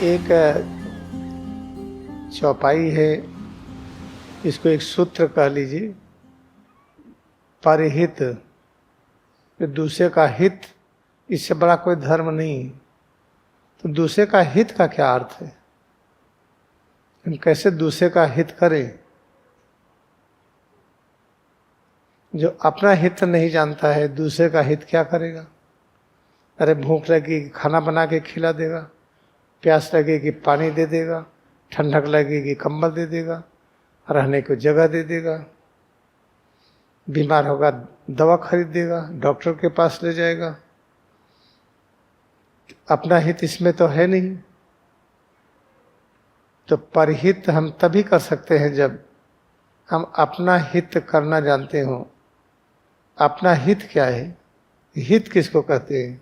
एक चौपाई है, इसको एक सूत्र कह लीजिए। परिहित, दूसरे का हित, इससे बड़ा कोई धर्म नहीं। तो दूसरे का हित का क्या अर्थ है? हम कैसे दूसरे का हित करें? जो अपना हित नहीं जानता है, दूसरे का हित क्या करेगा? अरे भूख लगेगी खाना बना के खिला देगा, प्यास लगेगी पानी दे देगा, ठंडक लगेगी कंबल दे देगा, रहने को जगह दे देगा, बीमार होगा दवा खरीद देगा, डॉक्टर के पास ले जाएगा। अपना हित इसमें तो है नहीं। तो परहित हम तभी कर सकते हैं जब हम अपना हित करना जानते हो। अपना हित क्या है? हित किसको कहते हैं?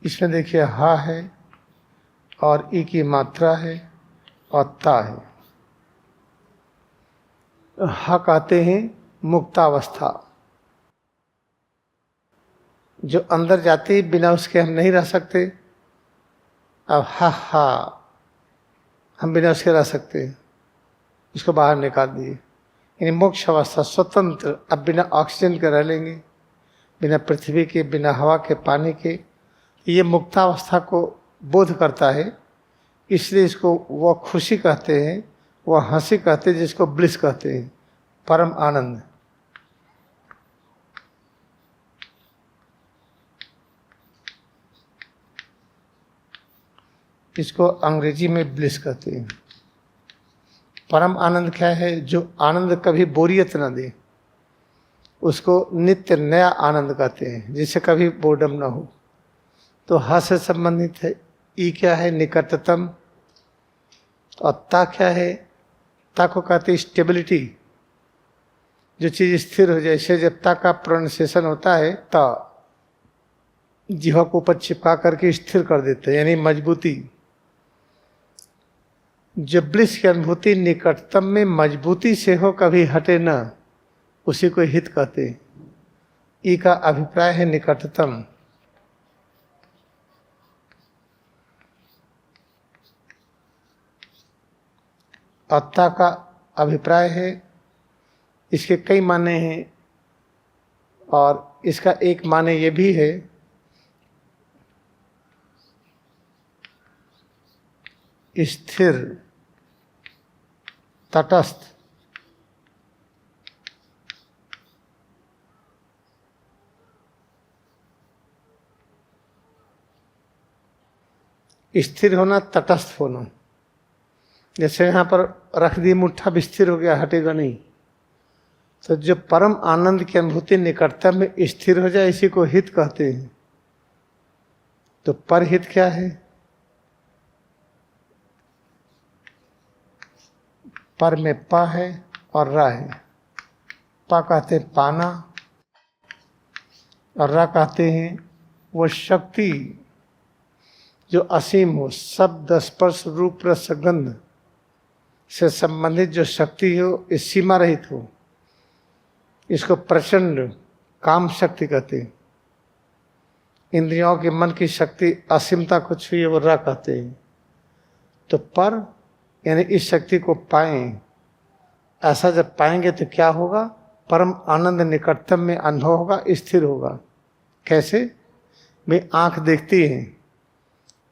इसमें देखिए हा है और ई की मात्रा है और ता है। हा कहते हैं मुक्तावस्था, जो अंदर जाती बिना उसके हम नहीं रह सकते। अब हा हम बिना उसके रह सकते हैं, उसको बाहर निकाल दिए। यानी मोक्ष अवस्था, स्वतंत्र। अब बिना ऑक्सीजन के रह लेंगे, बिना पृथ्वी के, बिना हवा के, पानी के। ये मुक्तावस्था को बोध करता है, इसलिए इसको वह खुशी कहते हैं, वह हंसी कहते हैं, जिसको ब्लिस कहते हैं, परम आनंद। इसको अंग्रेजी में ब्लिस कहते हैं। परम आनंद क्या है? जो आनंद कभी बोरियत न दे, उसको नित्य नया आनंद कहते हैं, जिससे कभी बोर्डम ना हो। तो हा से संबंधित है। ई क्या है? निकटतम। और ता क्या है? ता को कहते हैं स्टेबिलिटी, जो चीज स्थिर हो जाए। जैसे जब ता का प्रोनाउंसिएशन होता है, ता जीवा को ऊपर चिपका करके स्थिर कर देते हैं, यानी मजबूती। जब ब्लिस की अनुभूति निकटतम में मजबूती से हो, कभी हटे ना, उसी को हित कहते हैं। ई का अभिप्राय है निकटतम। अत्ता का अभिप्राय है, इसके कई माने हैं, और इसका एक माने ये भी है स्थिर, तटस्थ। स्थिर होना, तटस्थ होना। जैसे यहाँ पर रख दी मुट्ठा, भी स्थिर हो गया, हटेगा नहीं। तो जो परम आनंद की अनुभूति निकटतम में स्थिर हो जाए, इसी को हित कहते हैं। तो परहित क्या है? पर में पा है और रा है। पा कहते हैं पाना, और रा कहते हैं वो शक्ति जो असीम हो, शब्द स्पर्श रूप रस गंध से संबंधित जो शक्ति हो, इस सीमा रहित हो। इसको प्रचंड काम शक्ति कहते हैं। इंद्रियों के मन की शक्ति असीमता को छुए, वो रा कहते हैं। तो पर यानी इस शक्ति को पाएं। ऐसा जब पाएंगे तो क्या होगा? परम आनंद निकटतम में अनुभव होगा, स्थिर होगा। कैसे? भाई आंख देखती है,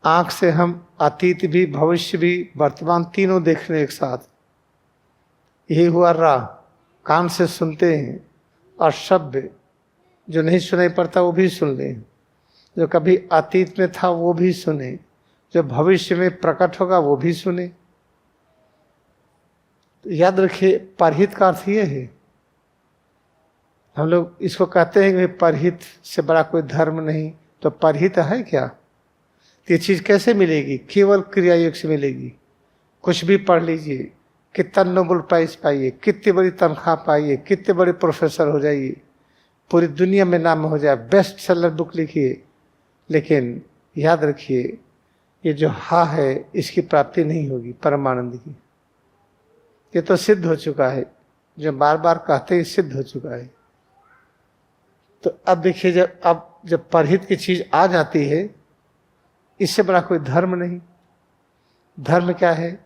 आंख से हम अतीत भी, भविष्य भी, वर्तमान तीनों देख रहे हैं एक साथ। यही हुआ रा। कान से सुनते हैं, और शब्द जो नहीं सुनाई पड़ता वो भी सुन लें, जो कभी अतीत में था वो भी सुने, जो भविष्य में प्रकट होगा वो भी सुने। तो याद रखिए, परहित का अर्थ ये है। हम लोग इसको कहते हैं कि परहित से बड़ा कोई धर्म नहीं। तो परहित है क्या? ये चीज कैसे मिलेगी? केवल क्रिया योग से मिलेगी। कुछ भी पढ़ लीजिए, कितना नोबेल प्राइज पाइए, कितनी बड़ी तनख्वाह पाइए, कितने बड़े प्रोफेसर हो जाइए, पूरी दुनिया में नाम हो जाए, बेस्ट सेलर बुक लिखिए, लेकिन याद रखिए, ये जो हा है, इसकी प्राप्ति नहीं होगी परमानंद की। ये तो सिद्ध हो चुका है, जो बार बार कहते ही सिद्ध हो चुका है। तो अब देखिए, जब परहित की चीज आ जाती है, इससे बड़ा कोई धर्म नहीं। धर्म क्या है?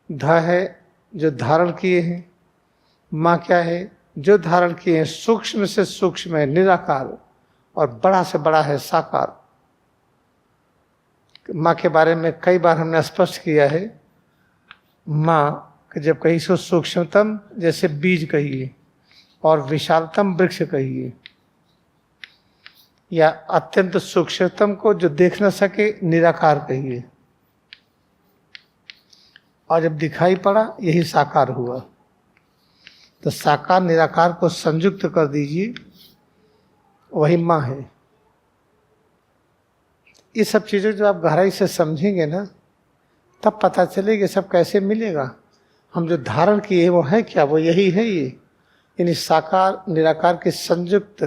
ध है जो धारण किए हैं, माँ क्या है? जो धारण किए हैं। सूक्ष्म से सूक्ष्म है निराकार, और बड़ा से बड़ा है साकार। माँ के बारे में कई बार हमने स्पष्ट किया है। माँ जब कहीं सो सूक्ष्मतम जैसे बीज कहिए, और विशालतम वृक्ष कहिए, या अत्यंत सूक्ष्मतम को जो देख न सके निराकार कहिए, और जब दिखाई पड़ा यही साकार हुआ। तो साकार निराकार को संयुक्त कर दीजिए, वही माँ है। ये सब चीज़ें जो आप गहराई से समझेंगे ना, तब पता चलेगा सब कैसे मिलेगा। हम जो धारण किए वो है क्या? वो यही है। ये यानी साकार निराकार की संयुक्त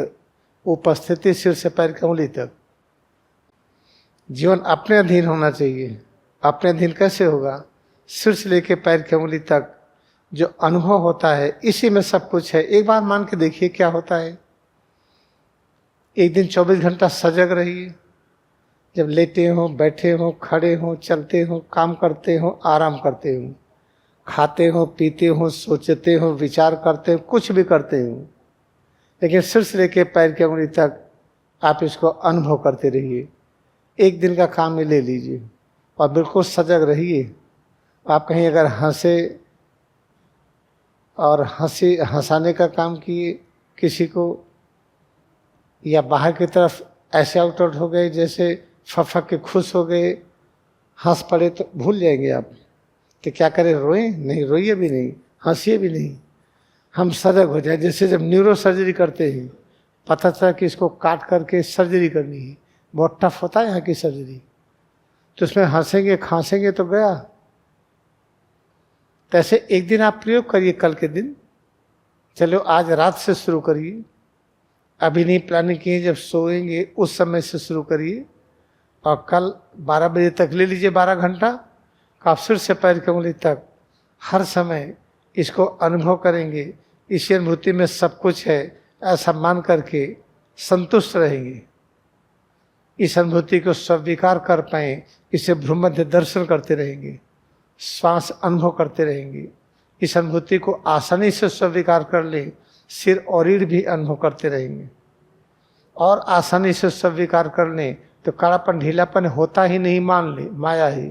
उपस्थिति, सिर से पैर की उंगली तक। जीवन अपने अधीन होना चाहिए। अपने अधीन कैसे होगा? सिर से लेके पैर की उंगली तक जो अनुभव होता है, इसी में सब कुछ है। एक बार मान के देखिए क्या होता है। एक दिन 24 घंटा सजग रहिए। जब लेटे हो, बैठे हो, खड़े हो, चलते हो, काम करते हो, आराम करते हो, खाते हो, पीते हो, सोचते हो, विचार करते हो, कुछ भी करते हो, लेकिन सिर से लेके पैर की उंगली तक आप इसको अनुभव करते रहिए। एक दिन का काम में ले लीजिए और बिल्कुल सजग रहिए। आप कहीं अगर हंसे और हंसाने का काम किए किसी को, या बाहर की तरफ ऐसे आउट हो गए जैसे फक के खुश हो गए, हंस पड़े, तो भूल जाएंगे आप कि क्या करें। रोए नहीं, रोइए भी नहीं, हंसिए भी नहीं। हम सजग हो जाए। जैसे जब न्यूरो सर्जरी करते हैं, पता चला कि इसको काट करके सर्जरी करनी है, बहुत टफ होता है यहाँ की सर्जरी, तो उसमें हंसेंगे खांसेंगे तो गया। तो ऐसे एक दिन आप प्रयोग करिए, कल के दिन। चलो आज रात से शुरू करिए, अभी नहीं प्लानिंग किए, जब सोएंगे उस समय से शुरू करिए, और कल 12 बजे तक ले लीजिए 12 घंटा। आप सिर से पैर की उंगली तक हर समय इसको अनुभव करेंगे। इसी अनुभूति में सब कुछ है ऐसा मान करके संतुष्ट रहेंगे। इस अनुभूति को स्वीकार कर पाए, इसे भ्रूमध्य दर्शन करते रहेंगे, श्वास अनुभव करते रहेंगे। इस अनुभूति को आसानी से स्वीकार कर ले, सिर और रीढ़ भी अनुभव करते रहेंगे। और आसानी से स्वीकार कर लें तो कालापन ढीलापन होता ही नहीं, मान ले माया ही।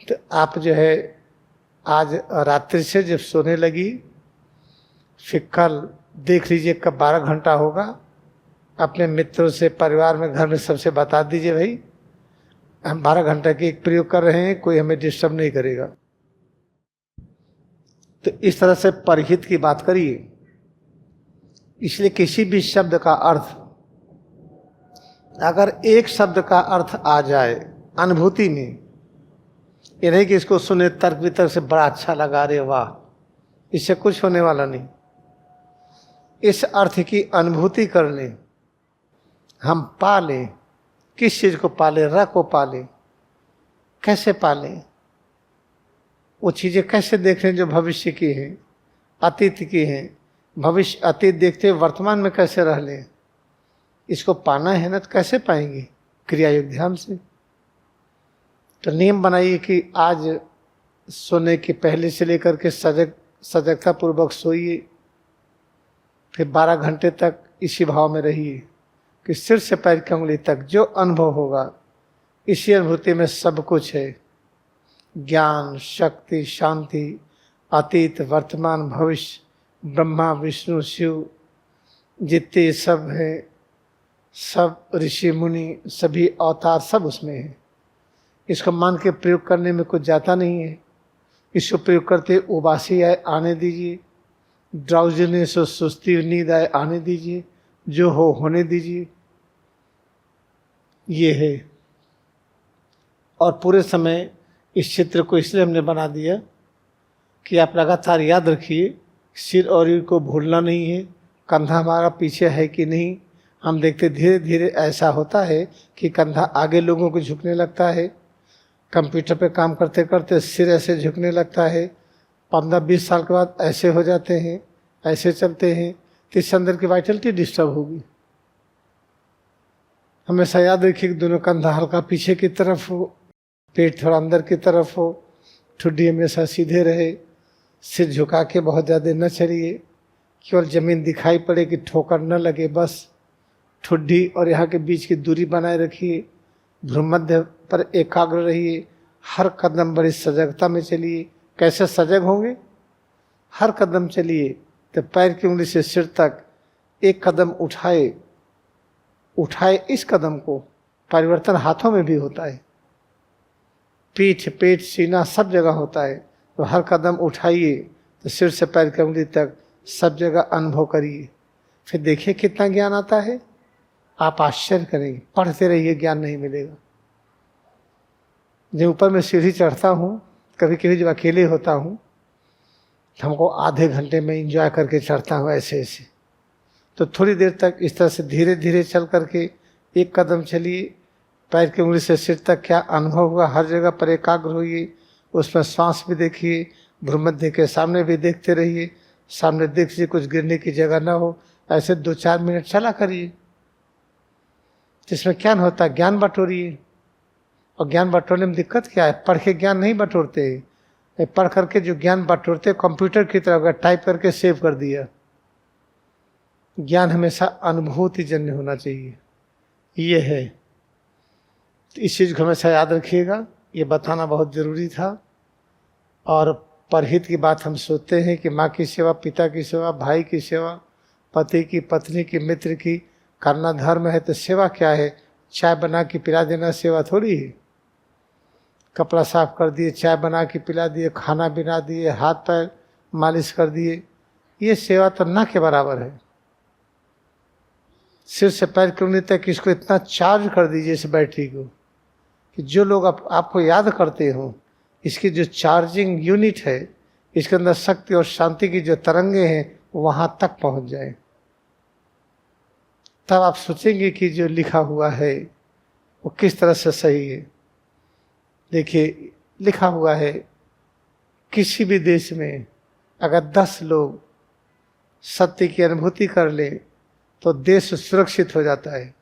तो आप जो है आज रात्रि से जब सोने लगी, फिर कल देख लीजिए कब 12 घंटा होगा। अपने मित्रों से, परिवार में, घर में सबसे बता दीजिए, भाई हम 12 घंटा की एक प्रयोग कर रहे हैं, कोई हमें डिस्टर्ब नहीं करेगा। तो इस तरह से परहित की बात करिए। इसलिए किसी भी शब्द का अर्थ, अगर एक शब्द का अर्थ आ जाए अनुभूति में, ये नहीं कि इसको सुने तर्क वितर्क से बड़ा अच्छा लगा, रे वाह, इससे कुछ होने वाला नहीं। इस अर्थ की अनुभूति कर लें, हम पालें। किस चीज को पालें? र को पालें। कैसे पालें? वो चीजें कैसे देख रहे हैं जो भविष्य की हैं, अतीत की हैं। भविष्य अतीत देखते हुए वर्तमान में कैसे रह लें? इसको पाना है ना, तो कैसे पाएंगे? क्रिया योग ध्यान से। तो नियम बनाइए कि आज सोने के पहले से लेकर के सजगता पूर्वक सोइए, फिर 12 घंटे तक इसी भाव में रहिए कि सिर से पैर की उंगली तक जो अनुभव होगा, इसी अनुभूति में सब कुछ है। ज्ञान, शक्ति, शांति, अतीत, वर्तमान, भविष्य, ब्रह्मा, विष्णु, शिव, जितने सब है, सब ऋषि मुनि, सभी अवतार सब उसमें है। इसको मान के प्रयोग करने में कुछ जाता नहीं है। इसको प्रयोग करते उबासी आए आने दीजिए, ड्राउजीनेस और सुस्ती नींद आए आने दीजिए, जो हो होने दीजिए। ये है। और पूरे समय इस चित्र को इसलिए हमने बना दिया कि आप लगातार याद रखिए, सिर और रीढ़ को भूलना नहीं है। कंधा हमारा पीछे है कि नहीं, हम देखते धीरे धीरे ऐसा होता है कि कंधा आगे लोगों को झुकने लगता है। कंप्यूटर पे काम करते करते सिर ऐसे झुकने लगता है। 15-20 साल के बाद ऐसे हो जाते हैं, ऐसे चलते हैं। तो इससे अंदर की वाइटलिटी डिस्टर्ब होगी। हमेशा याद रखिए कि दोनों कंधा हल्का पीछे की तरफ हो, पेट थोड़ा अंदर की तरफ हो, ठुड्डी हमेशा सीधे रहे, सिर झुका के बहुत ज़्यादा न चलिए, केवल जमीन दिखाई पड़े कि ठोकर न लगे, बस ठुड्डी और यहाँ के बीच की दूरी बनाए रखिए, भ्रूमध्य पर एकाग्र रहिए, हर कदम बड़ी सजगता में चलिए। कैसे सजग होंगे? हर कदम चलिए तो पैर की उंगली से सिर तक एक कदम उठाए इस कदम को। परिवर्तन हाथों में भी होता है, पीठ, पेट, सीना सब जगह होता है। तो हर कदम उठाइए तो सिर से पैर की उंगली तक सब जगह अनुभव करिए, फिर देखिए कितना ज्ञान आता है। आप आश्चर्य करेंगे, पढ़ते रहिए, ज्ञान नहीं मिलेगा। जब ऊपर में सीढ़ी चढ़ता हूँ, कभी कभी जब अकेले होता हूँ, हमको आधे घंटे में एंजॉय करके चढ़ता हूँ ऐसे ऐसे। तो थोड़ी देर तक इस तरह से धीरे धीरे चल करके एक कदम चलिए, पैर की उंगली से सिर तक क्या अनुभव हुआ, हर जगह पर एकाग्र होइए, उसमें श्वास भी देखिए, भ्रूमध्य के सामने भी देखते रहिए, सामने देख लीजिए कुछ गिरने की जगह ना हो। ऐसे 2-4 मिनट चला करिए। जिसमें क्या होता है, ज्ञान बटोरिए। और ज्ञान बटोरने में दिक्कत क्या है? पढ़ के ज्ञान नहीं बटोरते, पढ़ करके जो ज्ञान बटोरते कंप्यूटर की तरह अगर टाइप करके सेव कर दिया। ज्ञान हमेशा अनुभूति जन्य होना चाहिए, ये है। तो इस चीज़ को हमेशा याद रखिएगा, ये बताना बहुत ज़रूरी था। और परहित की बात हम सोचते हैं कि माँ की सेवा, पिता की सेवा, भाई की सेवा, पति की, पत्नी की, मित्र की करना धर्म है। तो सेवा क्या है? चाय बना के पिला देना सेवा थोड़ी है। कपड़ा साफ कर दिए, चाय बना के पिला दिए, खाना बना दिए, हाथ पैर मालिश कर दिए, ये सेवा तो ना के बराबर है। सिर से पैर की उंगली तक इसको इतना चार्ज कर दीजिए इस बैटरी को कि जो लोग आपको याद करते हो, इसकी जो चार्जिंग यूनिट है, इसके अंदर शक्ति और शांति की जो तरंगे हैं वहाँ तक पहुँच जाए। तब आप सोचेंगे कि जो लिखा हुआ है वो किस तरह से सही है। देखिए, लिखा हुआ है किसी भी देश में अगर 10 लोग सत्य की अनुभूति कर ले तो देश सुरक्षित हो जाता है।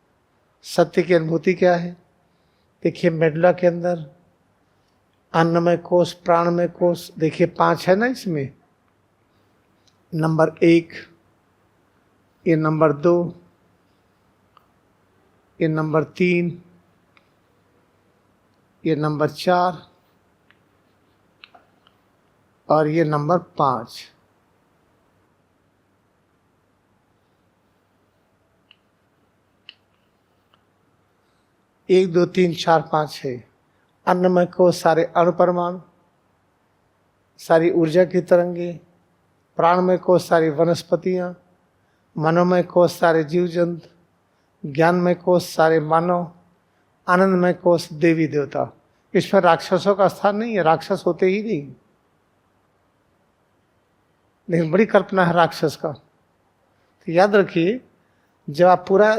सत्य की अनुभूति क्या है? देखिए, मेडुला के अंदर अन्नमय कोश, प्राणमय कोश, देखिए 5 है ना इसमें। नंबर 1, ये नंबर 2, ये नंबर 3, ये नंबर 4 और ये नंबर 5। एक, 2, 3, 4, 5 है। अन्नमय कोश सारे अणुपरमाणु, सारी ऊर्जा की तरंगे। प्राणमय कोश सारी वनस्पतियाँ। मनोमय कोश सारे जीव जंतु। ज्ञानमय कोश सारे मानव। आनंदमय कोश देवी देवता। इसमें राक्षसों का स्थान नहीं है, राक्षस होते ही नहीं, लेकिन बड़ी कल्पना है राक्षस का। तो याद रखिए, जब आप पूरा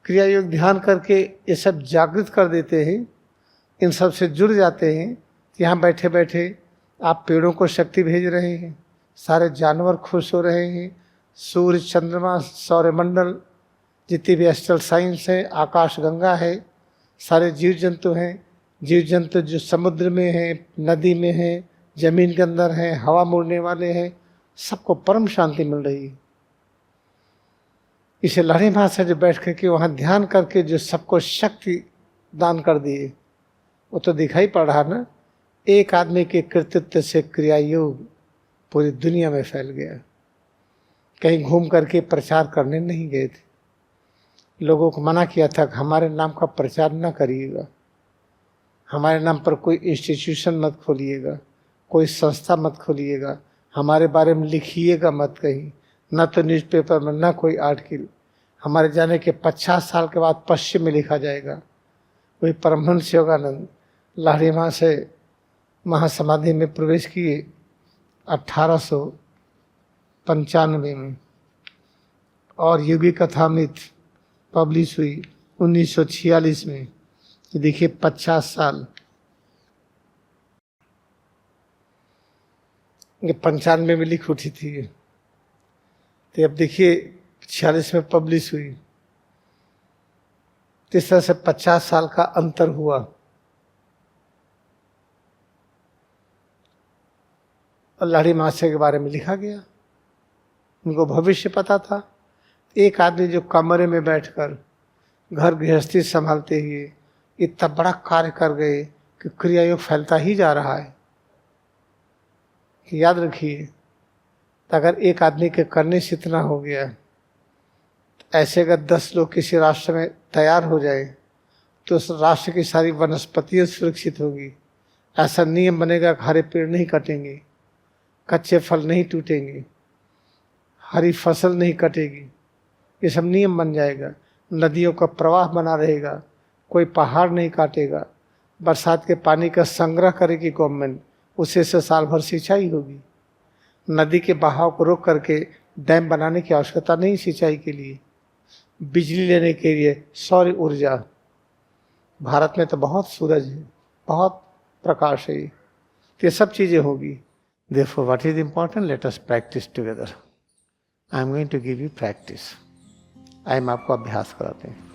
क्रिया योग ध्यान करके ये सब जागृत कर देते हैं, इन सब से जुड़ जाते हैं, तो यहाँ बैठे बैठे आप पेड़ों को शक्ति भेज रहे हैं, सारे जानवर खुश हो रहे हैं, सूर्य, चंद्रमा, सौरमंडल, जितनी भी एस्ट्रल साइंस है, आकाश गंगा है, सारे जीव जंतु हैं। जीव जंतु जो समुद्र में हैं, नदी में हैं, जमीन के अंदर हैं, हवा मुड़ने वाले हैं, सबको परम शांति मिल रही है। इसे लहरी माँ से जो बैठ करके वहाँ ध्यान करके जो सबको शक्ति दान कर दिए, वो तो दिखाई पड़ रहा ना। एक आदमी के कृतित्व से क्रिया योग पूरी दुनिया में फैल गया। कहीं घूम करके प्रचार करने नहीं गए थे, लोगों को मना किया था कि हमारे नाम का प्रचार न करिएगा, हमारे नाम पर कोई इंस्टीट्यूशन मत खोलिएगा, कोई संस्था मत खोलिएगा, हमारे बारे में लिखिएगा मत कहीं, न तो न्यूज़पेपर में, न कोई आर्टिकल। हमारे जाने के 50 साल के बाद पश्चिम में लिखा जाएगा। वही परमहंस योगानंद लहरी माँ से महासमाधि में प्रवेश किए 1895 में, और योगी कथामृत पब्लिश हुई 1946 में। देखिए 50 साल। ये 95 में लिख उठी थी। तो अब देखिए 46 में पब्लिश हुई। इस तरह से 50 साल का अंतर हुआ। और लाड़ी महाशय के बारे में लिखा गया। उनको भविष्य पता था। एक आदमी जो कमरे में बैठकर घर गृहस्थी संभालते हुए इतना बड़ा कार्य कर गए कि क्रिया योग फैलता ही जा रहा है। कि याद रखिए, अगर एक आदमी के करने से इतना हो गया, तो ऐसे अगर 10 लोग किसी राष्ट्र में तैयार हो जाए तो उस राष्ट्र की सारी वनस्पतियाँ सुरक्षित होगी। ऐसा नियम बनेगा कि हरे पेड़ नहीं कटेंगे, कच्चे फल नहीं टूटेंगे, हरी फसल नहीं कटेगी। ये सब नियम बन जाएगा। नदियों का प्रवाह बना रहेगा, कोई पहाड़ नहीं काटेगा, बरसात के पानी का संग्रह करेगी गवर्नमेंट, उससे साल भर सिंचाई होगी। नदी के बहाव को रोक करके डैम बनाने की आवश्यकता नहीं सिंचाई के लिए। बिजली लेने के लिए सौर ऊर्जा, भारत में तो बहुत सूरज है, बहुत प्रकाश है, ये सब चीज़ें होगी। Therefore, what is important? Let us practice together. I am going to give you practice. I am आपको अभ्यास कराते हैं।